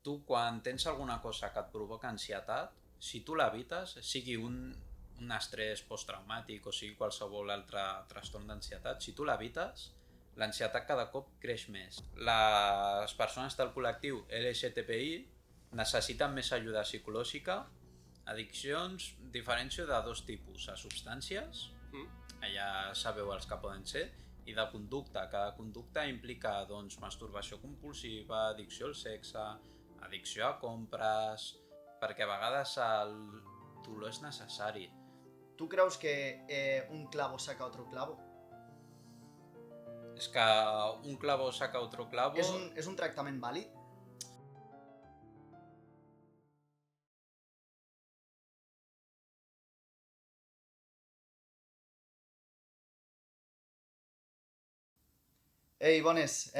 tu quan tens alguna cosa que et provoca ansietat, si tu l'evites, sigui un estrès posttraumàtic o sigui qualsevol altre trastorn d'ansietat, si tu l'evites, l'ansietat cada cop creix més. Les persones del col·lectiu LGTBI necessiten més ajuda psicològica. Addiccions diferencio de dos tipus: a substàncies, ja sabeu els que poden ser, i de conducta. Cada conducta implica doncs masturbació compulsiva, addicció al sexe, addicció a compres, perquè a vegades el dolor és necessari. Tu creus que un clavo saca otro clavo? És que un clavo saca otro clavo... És un tractament vàlid? Ei, bones.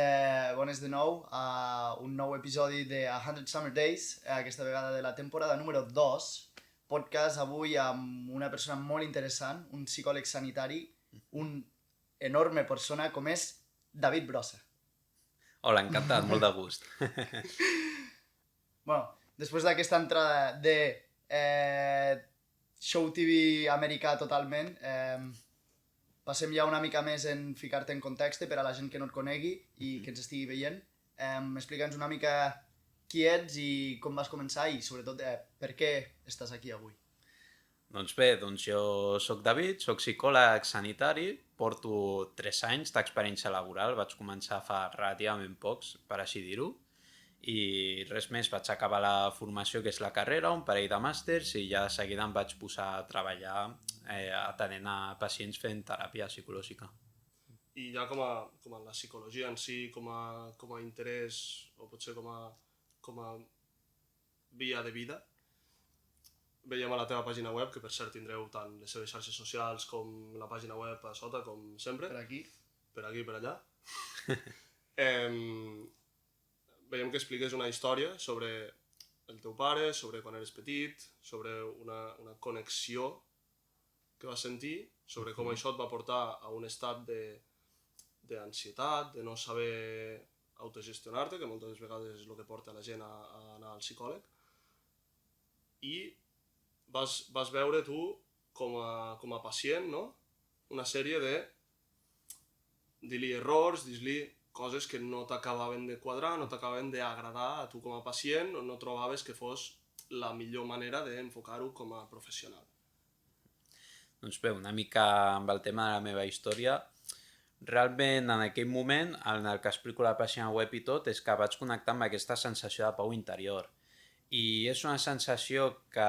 Bones de nou a un nou episodi de 100 Summer Days, aquesta vegada de la temporada número 2. Podcast avui amb una persona molt interessant, un psicòleg sanitari, un enorme persona com és David Brossa. Hola, encantat, molt de gust. Bueno, després d'aquesta entrada de show TV americà totalment, passem ja una mica més en ficar-te en context per a la gent que no et conegui i que ens estigui veient. Explica'ns una mica qui ets i com vas començar i sobretot per què estàs aquí avui. Doncs bé, jo sóc David, sóc psicòleg sanitari, porto 3 anys d'experiència laboral, vaig començar fa relativament pocs, per així dir-ho, i res més, vaig acabar la formació que és la carrera, un parell de màsters, i ja de seguida em vaig posar a treballar atenent a pacients fent teràpia psicològica. I ja com a la psicologia en si, com a interès, o potser com a via de vida, veiem a la teva pàgina web, que per cert tindreu tant les seves xarxes socials com la pàgina web a sota, com sempre. Per aquí. Per aquí, per allà. Veiem que expliques una història sobre el teu pare, sobre quan eres petit, sobre una connexió que vas sentir, sobre com això et va portar a un estat d'ansietat, de no saber autogestionar-te, que moltes vegades és el que porta la gent a anar al psicòleg, i vas veure tu com a pacient, no? Una sèrie de dir-li errors, dir-li coses que no t'acabaven de quadrar, no t'acabaven d'agradar a tu com a pacient, o no trobaves que fos la millor manera d'enfocar-ho com a professional. Doncs bé, una mica amb el tema de la meva història, realment en aquell moment en el que explico a la pàgina web i tot és que vaig connectar amb aquesta sensació de pau interior. I és una sensació que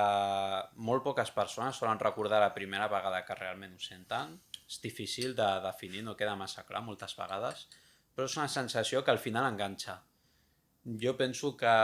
molt poques persones solen recordar la primera vegada que realment ho senten. És difícil de definir, no queda massa clar moltes vegades, però és una sensació que al final enganxa. Jo penso que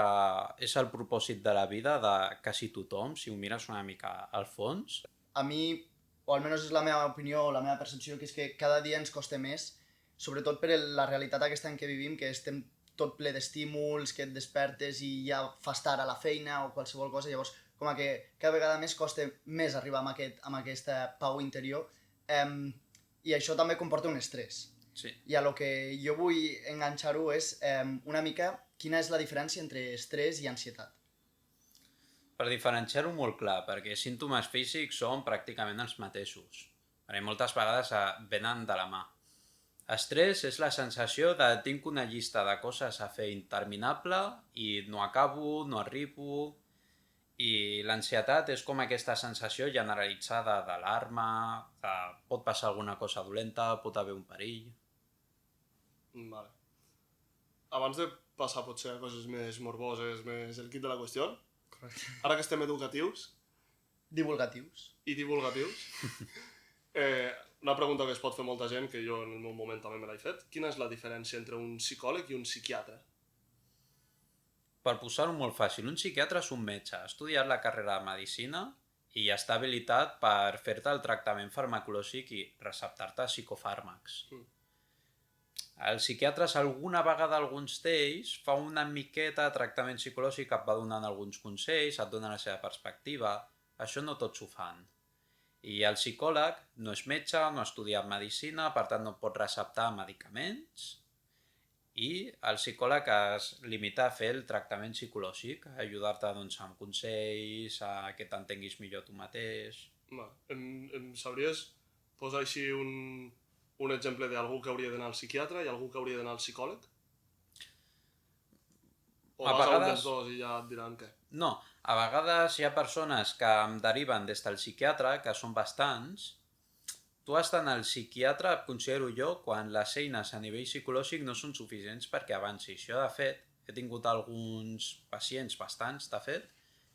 és el propòsit de la vida de quasi tothom, si ho mires una mica al fons. A mi, o almenys és la meva opinió o la meva percepció, que és que cada dia ens costa més, sobretot per la realitat aquesta en què vivim, que estem tot ple d'estímuls, que et despertes i ja fas tard a la feina o qualsevol cosa, llavors com que cada vegada més costa més arribar amb aquesta pau interior, i això també comporta un estrès. Sí. I a lo que jo vull enganxar-ho és una mica quina és la diferència entre estrès i ansietat. Per diferenciar-ho molt clar, perquè símptomes físics són pràcticament els mateixos, perquè moltes vegades venen de la mà. Estrès és la sensació de tinc una llista de coses a fer interminable i no acabo, no arribo, i l'ansietat és com aquesta sensació generalitzada d'alarma, que pot passar alguna cosa dolenta, pot haver un perill. Vale. Abans de passar potser a coses més morboses, més el quid de la qüestió, Correcte. ara que estem educatius Divulgatius. i divulgatius, una pregunta que es pot fer molta gent, que jo en el meu moment també me l'he fet: quina és la diferència entre un psicòleg i un psiquiatre? Per posar-ho molt fàcil, un psiquiatre és un metge, ha estudiat la carrera de medicina i està habilitat per fer-te el tractament farmacològic i receptar-te psicofàrmacs. Els psiquiatres, alguna vegada alguns d'ells, fa una miqueta de tractament psicològic, et va donant alguns consells, et dona la seva perspectiva. Això no tots ho fan. I el psicòleg no és metge, no ha estudiat medicina, per tant no pot receptar medicaments, I el psicòleg es limita a fer el tractament psicològic, a ajudar-te doncs, amb consells, a que t'entenguis millor tu mateix. Va, em sabries posar així un exemple d'algú que hauria d'anar al psiquiatre i algú que hauria d'anar al psicòleg? O A vas a un vegades- dels dos i ja et diran què? No, a vegades hi ha persones que em deriven des del psiquiatre, que són bastants. Tu has d'anar al psiquiatre, considero jo, quan les eines a nivell psicològic no són suficients perquè avancis. Jo, de fet, he tingut alguns pacients, bastants, de fet,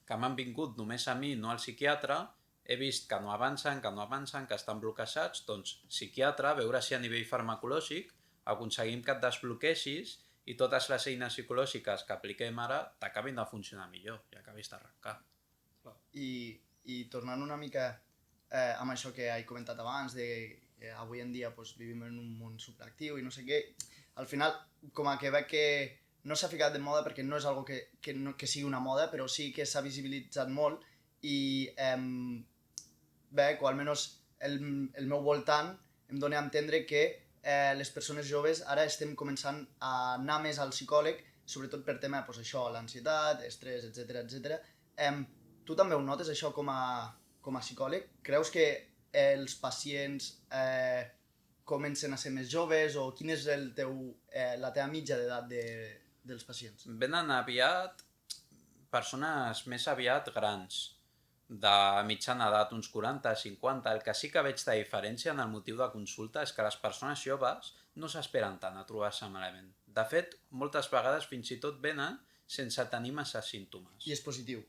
que m'han vingut només a mi, no al psiquiatre, he vist que no avancen, que estan bloquejats, doncs psiquiatre, veure si a nivell farmacològic aconseguim que et desbloqueixis i totes les eines psicològiques que apliquem ara t'acabin de funcionar millor i acabis d'arrencar. I tornant una mica amb això que he comentat abans, de que avui en dia pues, vivim en un món superactiu i no sé què, al final com a que veig que no s'ha ficat de moda perquè no és algo que sigui una moda, però sí que s'ha visibilitzat molt i veig, o almenys el meu voltant, em dona a entendre que les persones joves ara estem començant a anar més al psicòleg, sobretot per tema, pues, això, l'ansietat, estrès, etc. Tu també ho notes, això, com a psicòleg? Creus que els pacients comencen a ser més joves o quina és la teva mitja d'edat dels pacients? Venen aviat persones més aviat grans, de mitjana edat, uns 40-50. El que sí que veig de diferència en el motiu de consulta és que les persones joves no s'esperen tant a trobar-se malament. De fet, moltes vegades fins i tot venen sense tenir massa símptomes. I és positiu.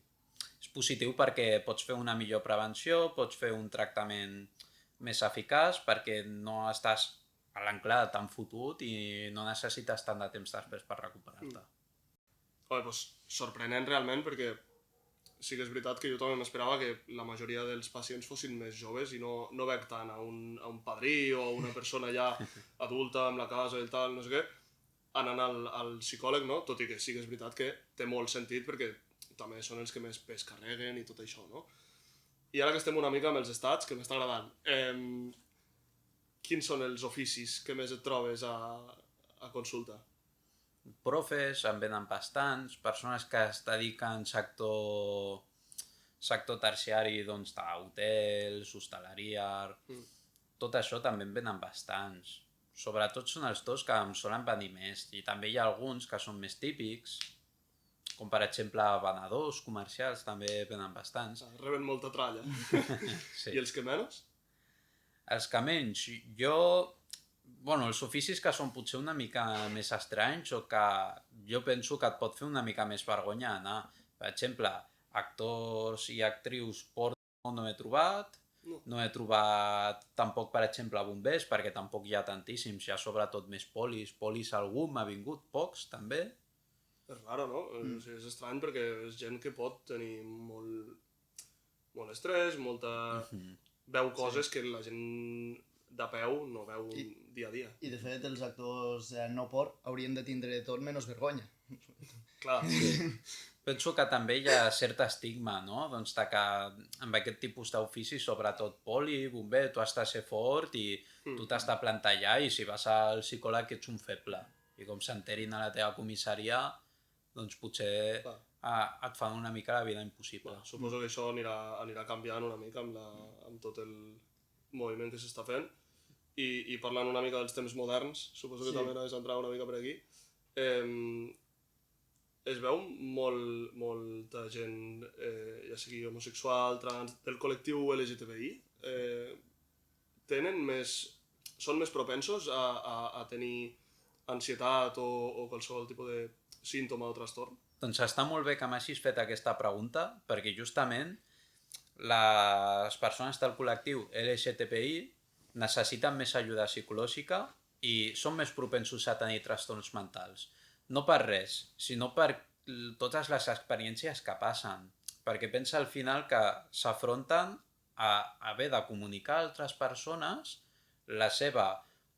És positiu perquè pots fer una millor prevenció, pots fer un tractament més eficaç perquè no estàs a l'enclada tan fotut i no necessites tant de temps després per recuperar-te. Doncs sorprenent realment perquè sí que és veritat que jo també m'esperava que la majoria dels pacients fossin més joves i no veig tant a un padrí o a una persona ja adulta amb la casa i tal, no sé què, anant al psicòleg, no? Tot i que sí que és veritat que té molt sentit perquè també són els que més pes carreguen i tot això, no? I ara que estem una mica amb els estats, que m'està agradant, quins són els oficis que més et trobes a consulta? Profes, en venen bastants, persones que es dediquen sector terciari, doncs, d'hotels, hostaleria, tot això també en venen bastants. Sobretot són els dos que em solen venir més, i també hi ha alguns que són més típics, com per exemple venedors, comercials, també venen bastants. Reben molta tralla. Sí. I els que menys? Els que menys, els oficis que són potser una mica més estranys o que jo penso que et pot fer una mica més vergonya anar. Per exemple, actors i actrius porno no he trobat, no he trobat tampoc, per exemple, bombers, perquè tampoc hi ha tantíssims, hi ha sobretot més polis algú m'ha vingut, pocs també. És raro, no? O sigui, és estrany perquè és gent que pot tenir molt estrès, veu coses que la gent de peu no veu dia a dia. I de fet els actors no por haurien de tindre tot menys vergonya. Clar. Sí. Penso que també hi ha cert estigma, no? Doncs que amb aquest tipus d'ofici, sobretot poli, bomber, tu has de ser fort i tu t'has de plantar allà i si vas al psicòleg ets un feble. I com s'enterin a la teva comissaria, doncs potser et fan una mica la vida impossible. Suposo que això anirà canviant una mica amb tot el moviment que s'està fent. I parlant una mica dels temps moderns, suposo que també anaves a entrar una mica per aquí, es veu molta gent, ja sigui homosexual, trans, del col·lectiu LGTBI, són més propensos a tenir ansietat o qualsevol tipus de símptoma o trastorn? Doncs està molt bé que m'hagis fet aquesta pregunta, perquè justament les persones del col·lectiu LGTBI necessiten més ajuda psicològica i són més propensos a tenir trastorns mentals. No per res, sinó per totes les experiències que passen. Perquè pensa al final que s'afronten a haver de comunicar a altres persones la seva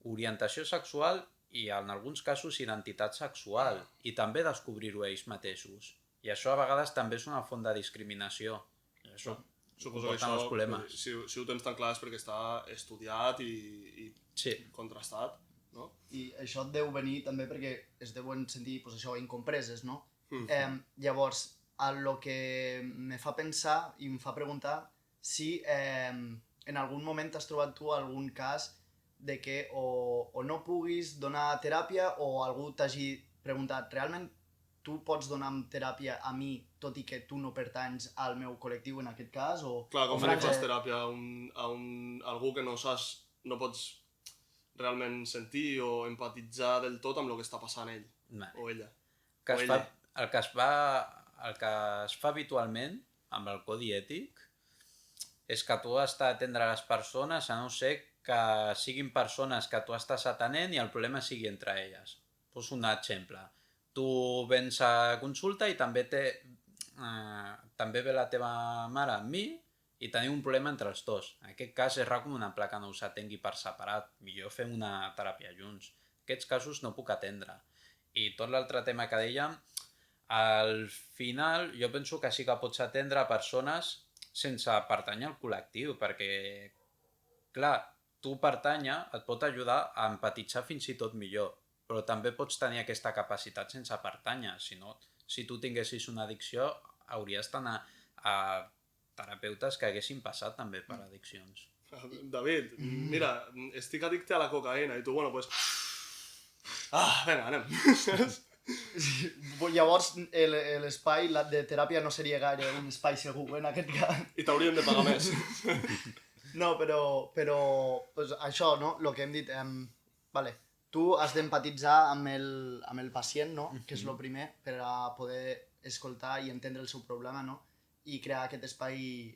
orientació sexual i en alguns casos identitat sexual i també descobrir-ho ells mateixos. I això a vegades també és una font de discriminació. I això suposo que això, si ho tens tan clar és perquè està estudiat i contrastat. no? I això et deu venir també perquè es deuen sentir, pues, això, incompreses, no? Llavors, el que me fa pensar i em fa preguntar si en algun moment t'has trobat tu algun cas de que o no puguis donar teràpia o algú t'hagi preguntat realment tu pots donar teràpia a mi tot i que tu no pertanys al meu col·lectiu en aquest cas? O, Clar, com o li fas teràpia a algú que no saps, no pots realment sentir o empatitzar del tot amb el que està passant ell o ella. Que o es ella. fa, el que es fa habitualment amb el codi ètic és que tu has d'atendre les persones a no ser que siguin persones que tu estàs atenent i el problema sigui entre elles. Poso un exemple. Tu vens a consulta i també ve la teva mare amb mi i teniu un problema entre els dos. En aquest cas és recomanable que no us atengui per separat. Millor fem una teràpia junts. En aquests casos no puc atendre. I tot l'altre tema que dèiem, al final jo penso que sí que pots atendre persones sense pertànyer al col·lectiu, perquè, clar, tu pertànyer et pot ajudar a empatitzar fins i tot millor, però també pots tenir aquesta capacitat sense pertànyer. Si no, si tu tinguessis una addicció, hauries d'anar a terapeutes que haguessin passat també per addiccions. David, mira, estic addicte a la cocaïna i tu, bueno, pues... vinga, anem. Llavors l'espai de teràpia no seria gaire un espai segur en aquest cas. I t'haurien de pagar més. No, però pues, això, no? El que hem dit, vale, tu has d'empatitzar amb el pacient, no? Que és el primer, per a poder escoltar i entendre el seu problema, no? I crear aquest espai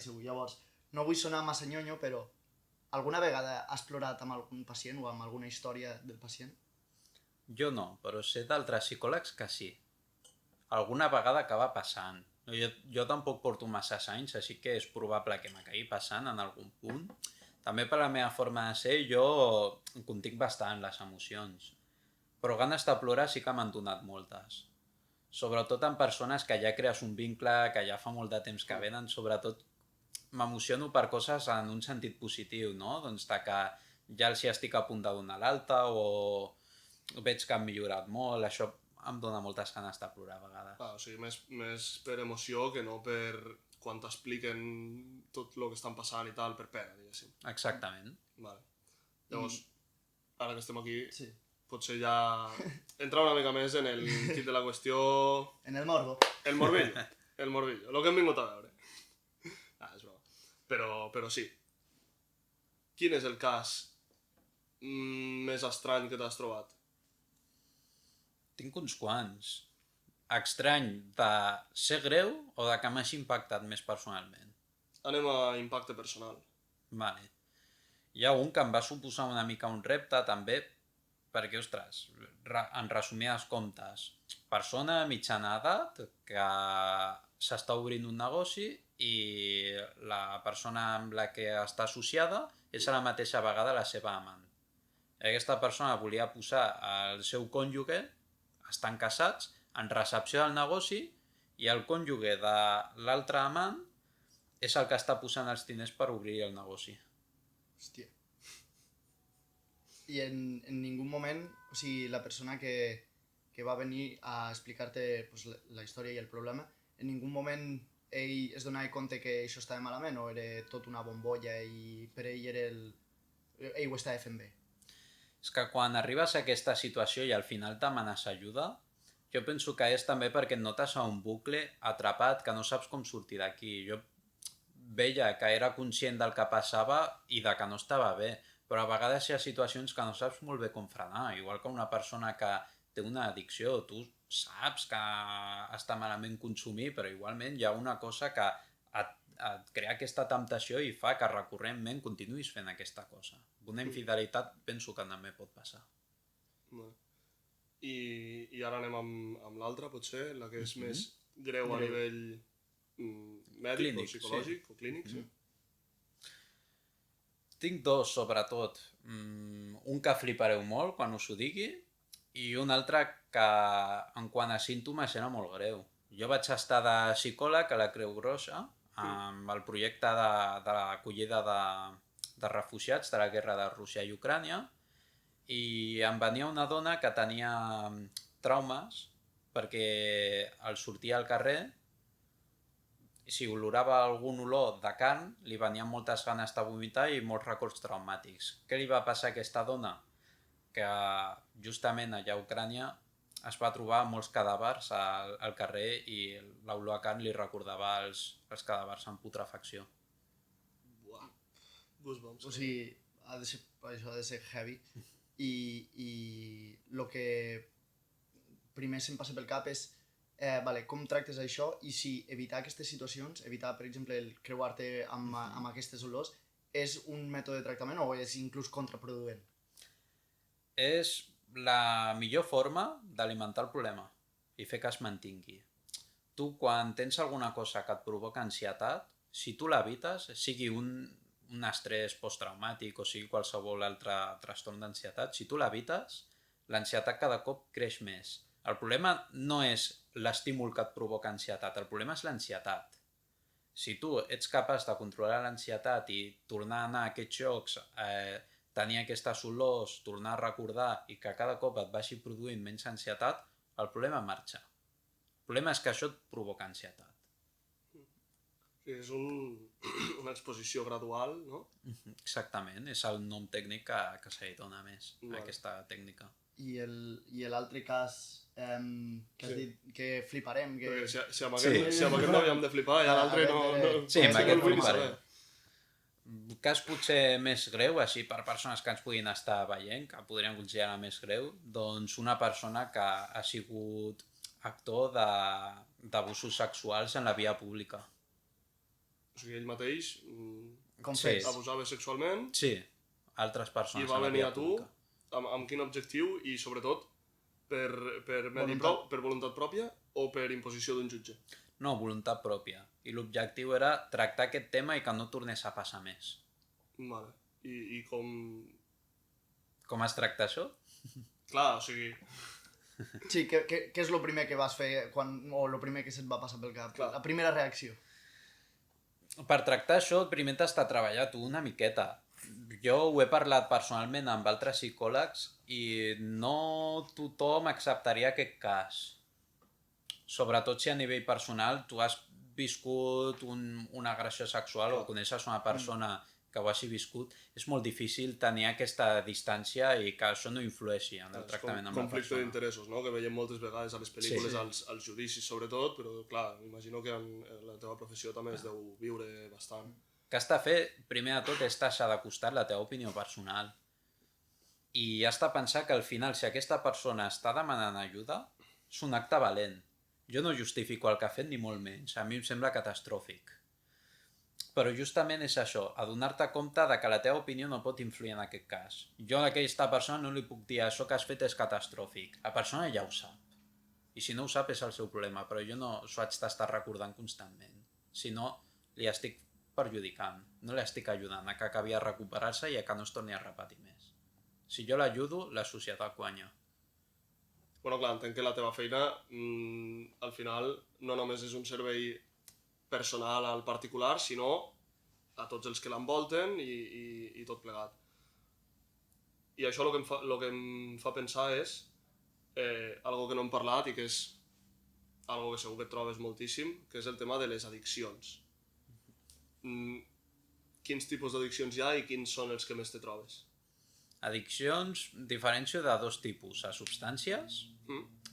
segur. Llavors, no vull sonar massa nyonyo, però alguna vegada has plorat amb algun pacient o amb alguna història del pacient? Jo no, però sé d'altres psicòlegs que sí. Alguna vegada acaba passant. Jo tampoc porto masses anys, així que és probable que m'acabi passant en algun punt. També per la meva forma de ser, jo continc bastant les emocions. Però ganes de plorar sí que m'han donat moltes. Sobretot amb persones que ja crees un vincle, que ja fa molt de temps que venen, sobretot m'emociono per coses en un sentit positiu, no? Doncs de que ja els hi estic a punt de donar l'alta o veig que han millorat molt, això em dona moltes ganes de plorar a vegades. O sigui, més per emoció que no per quan t'expliquen tot el que estan passant i tal, per pena, diguéssim. Exactament. Vale. Llavors, ara que estem aquí, Sí. potser ja entrar una mica més en el kit de la qüestió... En el morbo. El morbillo, el que hem vingut a veure. És broma. Però sí. Quin és el cas més estrany que t'has trobat? Tinc uns quants. Estrany de ser greu o de que m'hagi impactat més personalment? Anem a impacte personal. Vale. Hi ha un que em va suposar una mica un repte també, perquè, ostres, en resumides comptes, persona mitjana edat que s'està obrint un negoci i la persona amb la que està associada és a la mateixa vegada la seva amant. Aquesta persona volia posar el seu cònjuge, estan casats, en recepció del negoci i el cònjuge de l'altre amant és el que està posant els diners per obrir el negoci. Hòstia. I en ningú moment, o sigui, la persona que va venir a explicar-te pues, la història i el problema, en ningú moment ell es donava compte que això estava malament o era tot una bombolla i per ell ell ho estava fent bé? És que quan arribes a aquesta situació i al final demanes ajuda, jo penso que és també perquè et notes a un bucle atrapat que no saps com sortir d'aquí. Jo veia que era conscient del que passava i de que no estava bé, però a vegades hi ha situacions que no saps molt bé com frenar, igual que una persona que té una addicció, tu saps que està malament consumir, però igualment hi ha una cosa que et crea aquesta temptació i fa que recurrentment continuïs fent aquesta cosa. Una infidelitat penso que també pot passar. I ara anem amb l'altra, potser, la que és més greu a nivell mèdic clínic, o psicològic o clínic. Sí. Tinc dos, sobretot. Un que flipareu molt quan us ho digui i un altre que en quant a símptomes era molt greu. Jo vaig estar de psicòleg a la Creu Roja amb el projecte de l'acollida de refugiats de la guerra de Rússia i Ucrània i em venia una dona que tenia traumes perquè al sortir al carrer, si olorava algun olor de carn, li venien moltes ganes de vomitar i molts records traumàtics. Què li va passar a aquesta dona? Que justament allà a Ucrània es va trobar molts cadàvers al carrer i l'olor a carn li recordava els cadàvers en putrefacció. Buah, goosebumps. O sigui, això ha de ser heavy. I el que primer se'm passa pel cap és vale, com tractes això i si evitar aquestes situacions, evitar, per exemple, el creuar-te amb aquestes olors, és un mètode de tractament o és inclús contraproduent? És la millor forma d'alimentar el problema i fer que es mantingui. Tu, quan tens alguna cosa que et provoca ansietat, si tu l'evites, sigui un estrès posttraumàtic o sigui qualsevol altre trastorn d'ansietat, si tu l'evites, l'ansietat cada cop creix més. El problema no és l'estímul que et provoca ansietat, el problema és l'ansietat. Si tu ets capaç de controlar l'ansietat i tornar a anar a aquests jocs, tenir aquestes olors, tornar a recordar i que cada cop et vagi produint menys ansietat, el problema marxa. El problema és que això et provoca ansietat. Sí, és una exposició gradual, no? Exactament, és el nom tècnic que se li dona més a aquesta tècnica. I l'altre cas que has dit que fliparem, que... Perquè si amb aquest no havíem de flipar, i l'altre no... Sí, amb aquest vull fliparem. saber. Cas potser més greu, així per persones que ens puguin estar veient, que podrien considerar més greu, doncs una persona que ha sigut actor d'abusos sexuals en la via pública. O sigui, ell mateix Confés. abusava sexualment Sí, altres persones i va en la venir via a tu pública. amb quin objectiu i sobretot per voluntat pròpia o per imposició d'un jutge? No, voluntat pròpia. I l'objectiu era tractar aquest tema i que no tornés a passar més. Vale. I com... Com es tracta això? Clar, o sigui... Sí, què és el primer que vas fer o el primer que se't va passar pel cap? Clar. La primera reacció. Per tractar això, primer t'has de treballar tu una miqueta. Jo ho he parlat personalment amb altres psicòlegs i no tothom acceptaria aquest cas. Sobretot si a nivell personal tu has viscut una agressió sexual o coneixes una persona que ho hagi viscut, és molt difícil tenir aquesta distància i que això no influeixi en el tractament amb la conflicte persona. d'interessos, no? Que veiem moltes vegades a les pel·lícules, Sí. als judicis sobretot, però clar, m'imagino que en la teva professió també es deu viure bastant. Que has de fer, primer de tot, és deixar de costat la teva opinió personal. I has de pensar que al final, si aquesta persona està demanant ajuda, és un acte valent. Jo no justifico el que ha fet ni molt menys, a mi em sembla catastròfic. Però justament és això, adonar-te compte de que la teva opinió no pot influir en aquest cas. Jo a aquesta persona no li puc dir això que has fet és catastròfic. La persona ja ho sap. I si no ho sap és el seu problema, però jo no s'ho haig d'estar recordant constantment. Si no, li estic perjudicant, no li estic ajudant a que acabi a recuperar-se i a que no es torni a repetir més. Si jo l'ajudo, la societat guanya. Bueno, clar, entenc que la teva feina al final no només és un servei personal al particular, sinó a tots els que l'envolten i tot plegat. I això el que em fa pensar és algo que no hem parlat i que és algo que segur que et trobes moltíssim, que és el tema de les addiccions. Quins tipus d'addiccions hi ha i quins són els que més te trobes? Addiccions, diferencio de dos tipus, a substàncies,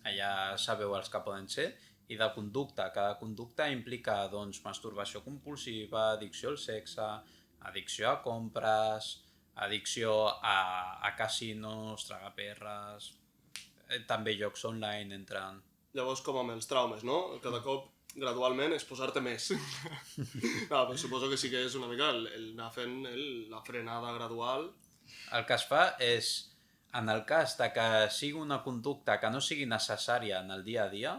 allà sabeu els que poden ser, i de conducta. Cada conducta implica doncs, masturbació compulsiva, addicció al sexe, addicció a compres, addicció a casinos, tragaperres, també jocs online entren. Llavors, com amb els traumes, no? Cada cop, gradualment, és posar-te més. No, però suposo que sí que és una mica el anar fent la frenada gradual. El que es fa és, en el cas de que sigui una conducta que no sigui necessària en el dia a dia,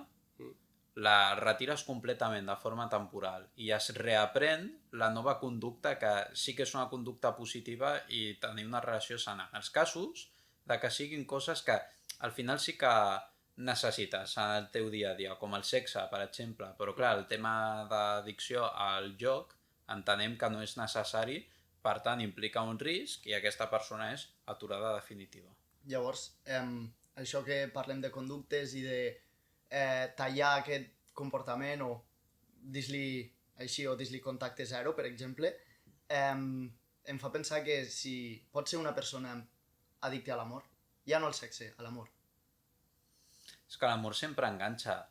la retires completament de forma temporal i es reaprèn la nova conducta que sí que és una conducta positiva i tenir una relació sana. En els casos de que siguin coses que al final sí que necessites en el teu dia a dia, com el sexe, per exemple, però clar, el tema d'addicció al joc entenem que no és necessari, per tant implica un risc i aquesta persona és aturada definitiva. Llavors, això que parlem de conductes i de tallar aquest comportament o dir-li així o dir-li contacte zero, per exemple, em fa pensar que si pot ser una persona addicte a l'amor, ja no al sexe, a l'amor. És que l'amor sempre enganxa.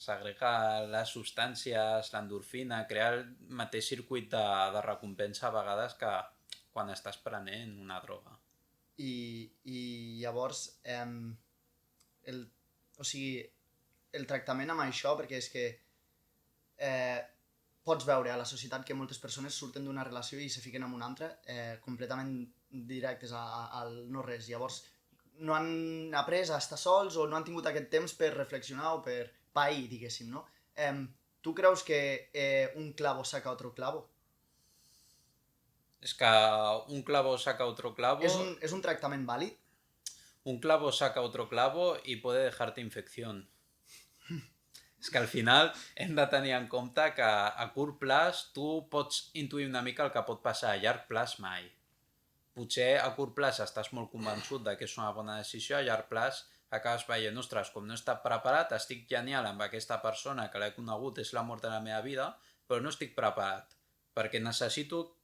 Segrega les substàncies, l'endorfina, crea el mateix circuit de recompensa a vegades que quan estàs prenent una droga. I llavors, o sigui, el tractament amb això, perquè és que pots veure a la societat que moltes persones surten d'una relació i se fiquen en una altra completament directes al no res. Llavors, no han après a estar sols o no han tingut aquest temps per reflexionar o per pair, diguéssim, no? Tu creus que un clavo saca otro clavo? És que un clavo saca otro clavo... ¿Es un tractament vàlid? Un clavo saca otro clavo y puede dejarte infección. És que al final hem de tenir en compte que a curt plaç tu pots intuir una mica el que pot passar, a llarg plaç mai. Potser a curt plaç estàs molt convençut de que és una bona decisió, a llarg plaç acabes veient, ostres, com no he estat preparat, estic genial amb aquesta persona que l'he conegut, és l'amor de la meva vida, però no estic preparat, perquè necessito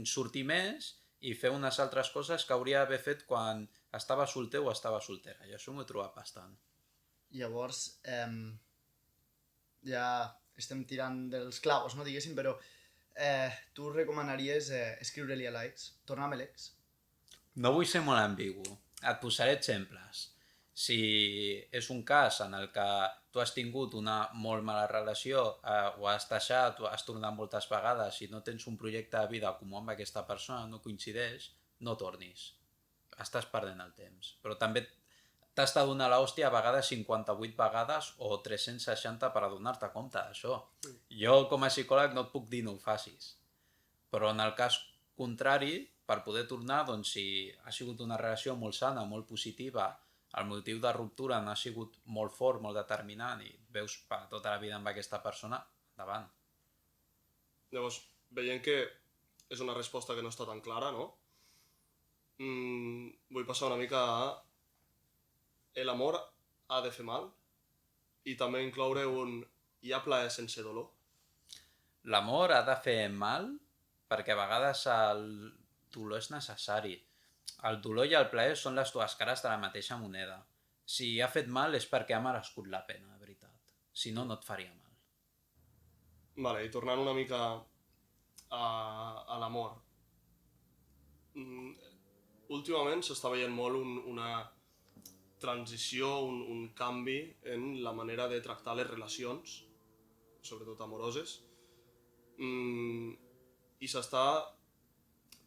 sortir més i fer unes altres coses que hauria d'haver fet quan estava solter o estava soltera, i això m'ho he trobat bastant. Llavors, ja estem tirant dels clavos, no diguéssim, però tu recomanaries escriure-li a l'ex, tornar amb l'ex? No vull ser molt ambigu, et posaré exemples. Si és un cas en el que tu has tingut una molt mala relació o has deixat o has tornat moltes vegades i no tens un projecte de vida comú amb aquesta persona, no coincideix, no tornis. Estàs perdent el temps. Però també t'has de donar l'hòstia a vegades 58 vegades o 360 per adonar-te compte d'això. Jo com a psicòleg no et puc dir no ho facis. Però en el cas contrari, per poder tornar, doncs si ha sigut una relació molt sana, molt positiva, el motiu de ruptura no ha sigut molt fort, molt determinant i veus per tota la vida amb aquesta persona, endavant. Llavors, veient que és una resposta que no està tan clara, no? Vull passar una mica a l'amor ha de fer mal i també incloure un hi ha plaer sense dolor. L'amor ha de fer mal perquè a vegades el dolor és necessari. El dolor i el plaer són les dues cares de la mateixa moneda. Si ha fet mal és perquè ha merescut la pena, de veritat. Si no, no et faria mal. Vale, i tornant una mica a l'amor. Últimament s'està veient molt una transició, un canvi en la manera de tractar les relacions, sobretot amoroses, i s'està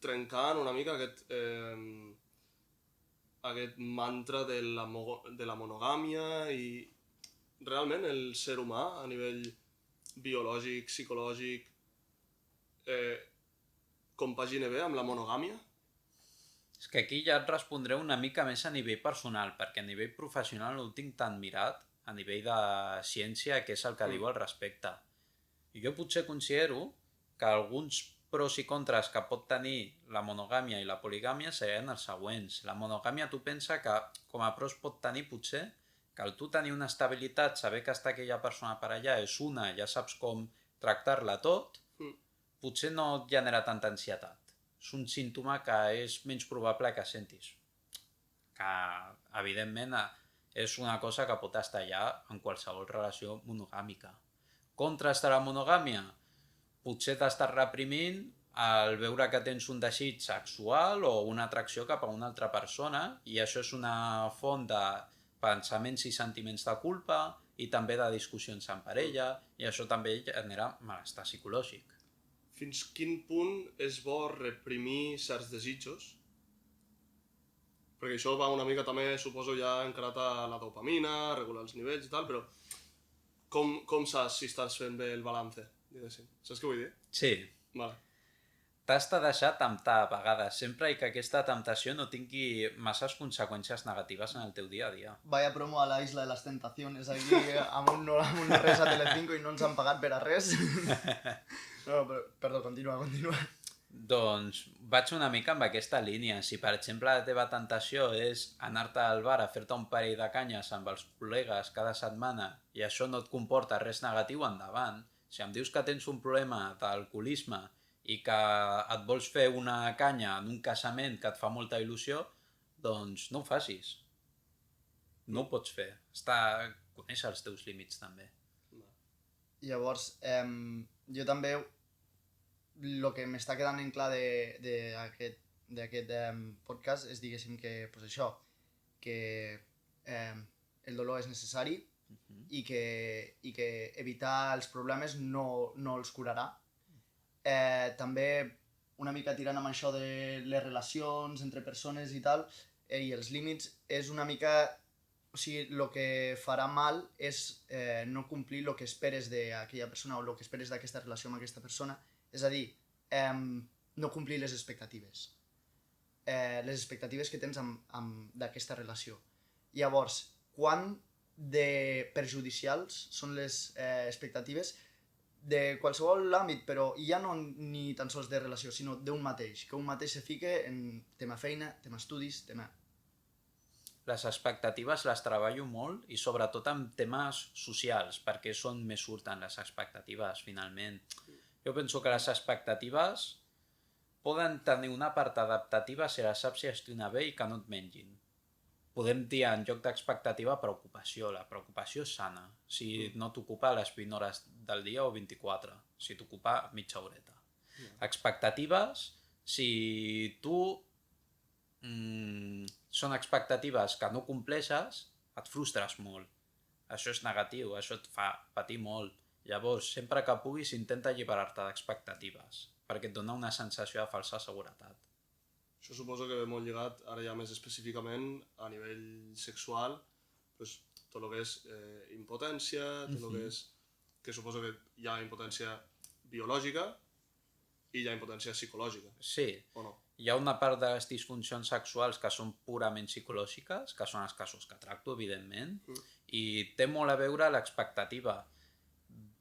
trencant una mica aquest mantra de la monogàmia i realment el ser humà a nivell biològic, psicològic, compagina bé amb la monogàmia? És que aquí ja et respondré una mica més a nivell personal, perquè a nivell professional no ho tinc tan mirat, a nivell de ciència, que és el que diu al respecte. I jo potser considero que alguns pros i contres que pot tenir la monogàmia i la poligàmia serien els següents. La monogàmia tu pensa que com a pros pot tenir potser que el tu tenir una estabilitat, saber que està aquella persona per allà és una, ja saps com tractar-la tot, potser no et genera tanta ansietat. És un símptoma que és menys probable que sentis. Que, evidentment, és una cosa que pot estar allà en qualsevol relació monogàmica. Contres de la monogàmia, potser t'estàs reprimint al veure que tens un desig sexual o una atracció cap a una altra persona i això és una font de pensaments i sentiments de culpa i també de discussions en parella i això també genera malestar psicològic. Fins quin punt és bo reprimir certs desitjos? Perquè això va una mica també, suposo, ja encarat a la dopamina, regular els nivells i tal, però com saps si estàs fent bé el balance? Saps què vull dir? Sí. Vale. T'has de deixar temptar a vegades, sempre i que aquesta temptació no tingui masses conseqüències negatives en el teu dia a dia. Vaya promo a la Isla de las Tentaciones, aquí amb un no res a Telecinco i no ens han pagat per a res. No, però, perdó, continua. Doncs vaig una mica amb aquesta línia. Si, per exemple, la teva tentació és anar-te al bar a fer-te un parell de canyes amb els col·legues cada setmana i això no et comporta res negatiu, endavant. Si em dius que tens un problema d'alcoholisme i que et vols fer una canya en un casament que et fa molta il·lusió, doncs no ho facis. No ho pots fer. Conèixer els teus límits, també. Llavors, jo també, el que m'està quedant en clar d'aquest podcast és, diguéssim, que, pues això, que el dolor és necessari i que evitar els problemes no els curarà. També, una mica tirant amb això de les relacions entre persones i tal, i els límits, és una mica... O sigui, el que farà mal és no complir el que esperes d'aquella persona o el que esperes d'aquesta relació amb aquesta persona. És a dir, no complir les expectatives. Les expectatives que tens d'aquesta relació. Llavors, quant de perjudicials són les expectatives de qualsevol àmbit, però ja no ni tan sols de relació, sinó d'un mateix. Que un mateix se fique en tema feina, tema estudis, tema... Les expectatives les treballo molt i sobretot en temes socials, perquè és on més surten les expectatives, finalment. Jo penso que les expectatives poden tenir una part adaptativa si les saps gestionar bé i que no et mengin. Podem dir en lloc d'expectativa preocupació. La preocupació és sana. Si no t'ocupa les 20 hores del dia o 24, si t'ocupa mitja horeta. Expectatives, si tu són expectatives que no compleixes, et frustres molt. Això és negatiu, això et fa patir molt. Llavors, sempre que puguis, intenta alliberar-te d'expectatives, perquè et dona una sensació de falsa seguretat. Això suposo que ve molt lligat, ara ja més específicament, a nivell sexual, pues, tot el que és impotència, tot el que és... que suposo que hi ha impotència biològica i hi ha impotència psicològica. Sí. O no? Hi ha una part de les disfuncions sexuals que són purament psicològiques, que són els casos que tracto, evidentment, i té molt a veure l'expectativa.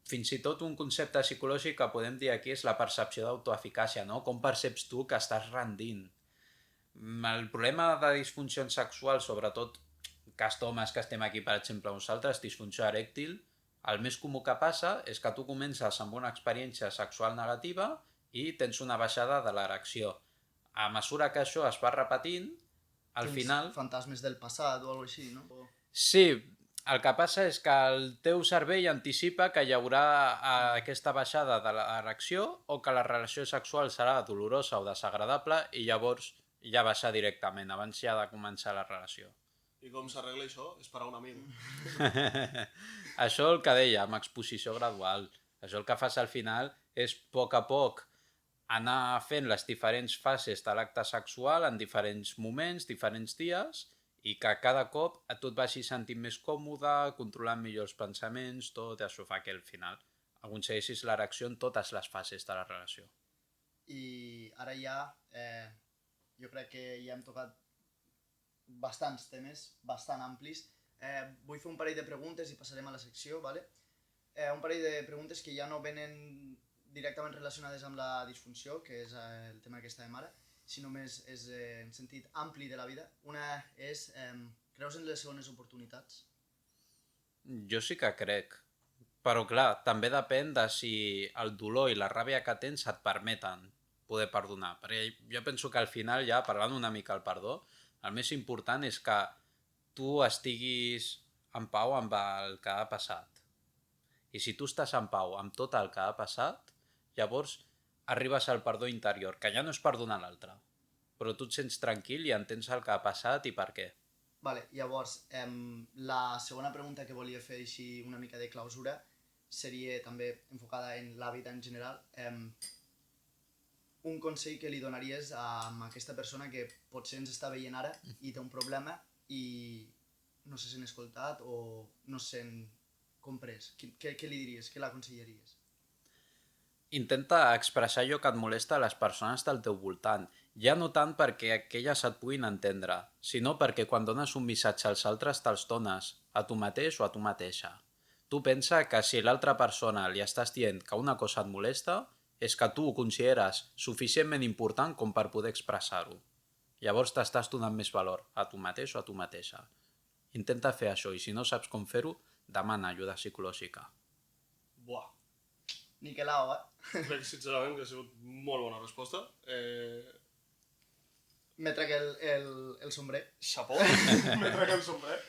Fins i tot un concepte psicològic que podem dir aquí és la percepció d'autoeficàcia, no? Com perceps tu que estàs rendint? El problema de disfuncions sexuals, sobretot cas d'homes que estem aquí, per exemple, nosaltres, disfunció erèctil, el més comú que passa és que tu comences amb una experiència sexual negativa i tens una baixada de l'erecció. A mesura que això es va repetint, al final... fantasmes del passat o alguna així, no? Sí, el que passa és que el teu cervell anticipa que hi haurà aquesta baixada de l'erecció o que la relació sexual serà dolorosa o desagradable i llavors ja baixar directament, abans ja de començar la relació. I com s'arregla això? És parar un amic. Això el que deia, amb exposició gradual. Això el que fas al final és, a poc, anar fent les diferents fases de l'acte sexual en diferents moments, diferents dies, i que cada cop tu et vagis sentint més còmode, controlant millor els pensaments, tot això fa que al final aconsegueixis l'erecció en totes les fases de la relació. I ara ja, jo crec que ja hem tocat bastants temes, bastant amplis. Vull fer un parell de preguntes i passarem a la secció, ¿vale? Un parell de preguntes que ja no venen directament relacionades amb la disfunció, que és el tema que estàvem ara, sinó més és en sentit ampli de la vida. Una és, creus en les segones oportunitats? Jo sí que crec, però clar, també depèn de si el dolor i la ràbia que tens et permeten poder perdonar, perquè jo penso que al final, ja parlant una mica del perdó, el més important és que tu estiguis en pau amb el que ha passat. I si tu estàs en pau amb tot el que ha passat, llavors arribes al perdó interior, que ja no és perdonar l'altre, però tu et sents tranquil i entens el que ha passat i per què. Vale, llavors, la segona pregunta que volia fer així una mica de clausura seria també enfocada en la vida en general. Un consell que li donaries a aquesta persona que potser ens està veient ara i té un problema i no se sent escoltat o no se sent comprès. Què li diries? Què l'aconsellaries? Intenta expressar allò que et molesta a les persones del teu voltant, ja no tant perquè aquelles et puguin entendre, sinó perquè quan dones un missatge als altres te'ls dones a tu mateix o a tu mateixa. Tu pensa que si l'altra persona li estàs dient que una cosa et molesta, és que tu ho consideres suficientment important com per poder expressar-ho. Llavors t'estàs donant més valor a tu mateix o a tu mateixa. Intenta fer això i si no saps com fer-ho, demana ajuda psicològica. Buah. Niquelao, Crec sincerament que ha sigut molt bona resposta. Me trec el sombrer. Xapó. Me trec el sombrer.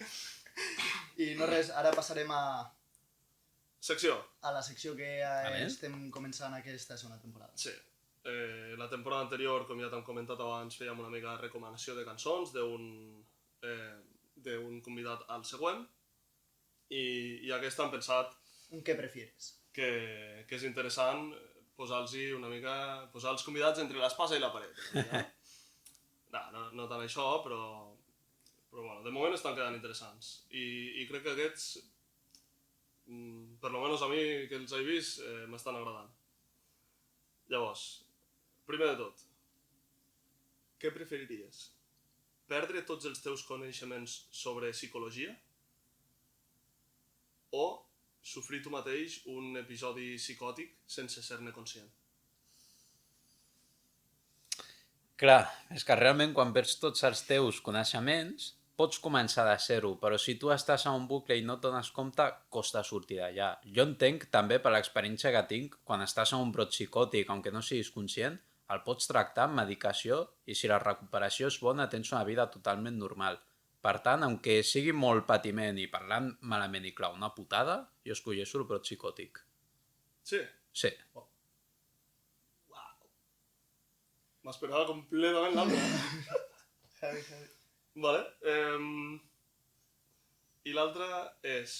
I no res, ara passarem a Secció. la secció que Vale. estem començant aquesta segona temporada. Sí. La temporada anterior, com ja t'hem comentat abans, fèiem una mica de recomanació de cançons d'un convidat al següent i aquesta hem pensat Un què prefieres? que és interessant posar els convidats entre l'espasa i la paret. No tant això, però bueno, de moment estan quedant interessants. I crec que aquests, per lo menos a mi que els he vist, m'estan agradant. Llavors, primer de tot, què preferiries? Perdre tots els teus coneixements sobre psicologia o sofrir tu mateix un episodi psicòtic sense ser-ne conscient? Clar, és que realment quan perds tots els teus coneixements pots començar de zero, però si tu estàs a un bucle i no et dones compte, costa sortir d'allà. Jo entenc també per l'experiència que tinc, quan estàs a un brot psicòtic, aunque no siguis conscient, el pots tractar amb medicació i si la recuperació és bona tens una vida totalment normal. Per tant, aunque sigui molt patiment i parlant malament i clar, una putada, jo escolleixo el brot psicòtic. Sí. Sí. M'esperava completament l'altre. Heavy, heavy. Vale. I l'altra és...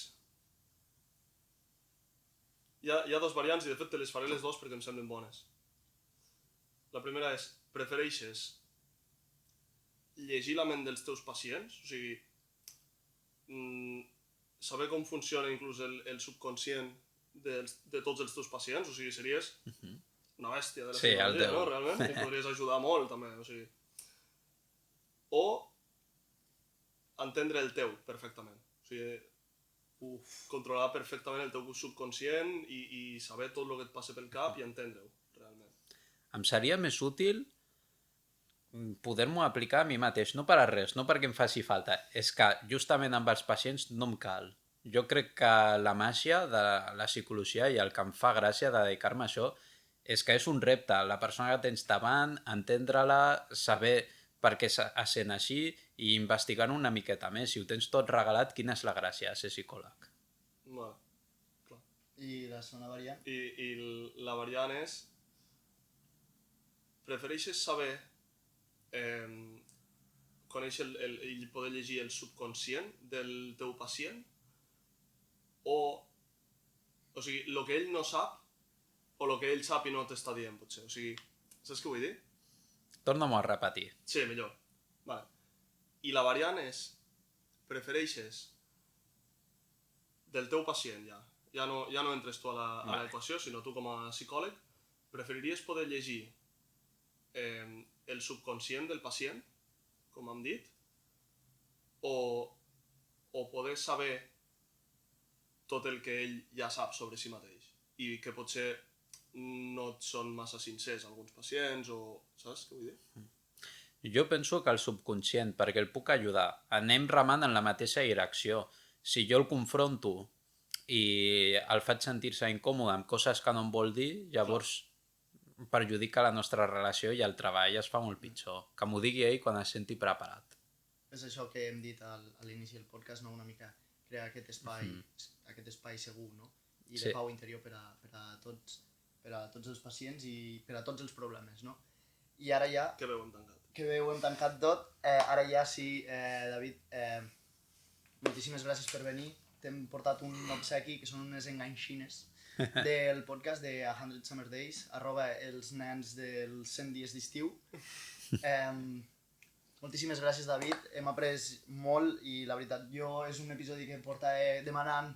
Hi ha dos variants i de fet te les faré les dues perquè em semblen bones. La primera és, prefereixes llegir la ment dels teus pacients? O sigui, saber com funciona inclús el subconscient de tots els teus pacients? O sigui, series una bèstia de la psicologia, no? Realment? I podries ajudar molt, també. O sigui... O entendre el teu perfectament. O sigui, controlar perfectament el teu subconscient i saber tot el que et passa pel cap i entendre-ho, realment. Em seria més útil poder-m'ho aplicar a mi mateix, no per a res, no perquè em faci falta, és que justament amb els pacients no em cal. Jo crec que la màgia de la psicologia i el que em fa gràcia de dedicar-me a això és que és un repte, la persona que tens davant, entendre-la, saber per què es sent així i investigar una miqueta més. Si ho tens tot regalat, quina és la gràcia de ser psicòleg? Vale, clar. I la segona variant? I la variant és... Prefereixes saber conèixer i poder llegir el subconscient del teu pacient o sigui, el que ell no sap o el que ell sap i no t'està dient, potser. O sigui, saps què vull dir? Torna-m'ho a repetir. Sí, millor. Vale. I la variant és, prefereixes del teu pacient ja no entres tu a l'equació, sinó tu com a psicòleg, preferiries poder llegir el subconscient del pacient, com hem dit, o poder saber tot el que ell ja sap sobre si mateix i que potser no et són massa sincers alguns pacients o... Saps què vull dir? Jo penso que el subconscient, perquè el puc ajudar, anem remant en la mateixa direcció. Si jo el confronto i el faig sentir-se incòmode amb coses que no em vol dir, llavors perjudica la nostra relació i el treball es fa molt pitjor. Que m'ho digui ell quan es senti preparat. És això que hem dit a l'inici del podcast, no? Una mica crear aquest espai segur, no? I de pau interior per a tots els pacients i per a tots els problemes, no? I ara ja... Que bé ho hem tancat. Que bé ho hem tancat tot. Ara ja sí, David, moltíssimes gràcies per venir. T'hem portat un obsequi, que són unes enganxines del podcast de 100 Summer Days, @els nens dels 100 dies d'estiu. Moltíssimes gràcies, David. Hem après molt i la veritat, és un episodi que em porta demanant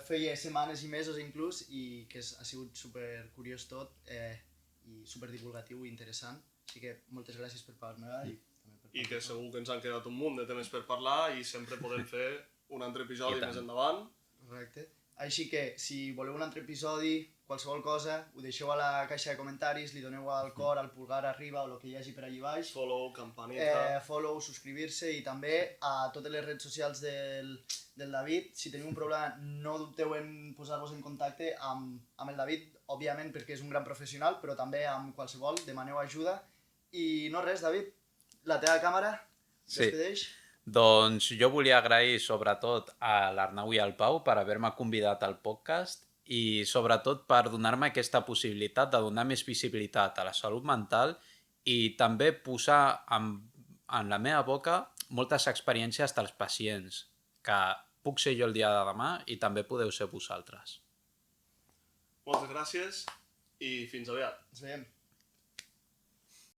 feia setmanes i mesos inclús i que ha sigut super curiós tot i super divulgatiu i interessant. Així que moltes gràcies per parlar i també per I que segur que ens han quedat un munt de temes per parlar i sempre podem fer un altre episodi més endavant. Correcte. Així que, si voleu un altre episodi, qualsevol cosa, ho deixeu a la caixa de comentaris, li doneu al cor, al pulgar arriba o el que hi hagi per allí baix. Follow, campanita... Follow, subscriure-se i també a totes les redes socials del David. Si teniu un problema, no dubteu en posar-vos en contacte amb el David, òbviament perquè és un gran professional, però també amb qualsevol, demaneu ajuda. I no res, David, la teva càmera, despedeix. Doncs jo volia agrair sobretot a l'Arnau i al Pau per haver-me convidat al podcast i sobretot per donar-me aquesta possibilitat de donar més visibilitat a la salut mental i també posar en la meva boca moltes experiències dels pacients, que puc ser jo el dia de demà i també podeu ser vosaltres. Moltes gràcies i fins aviat. Ens veiem.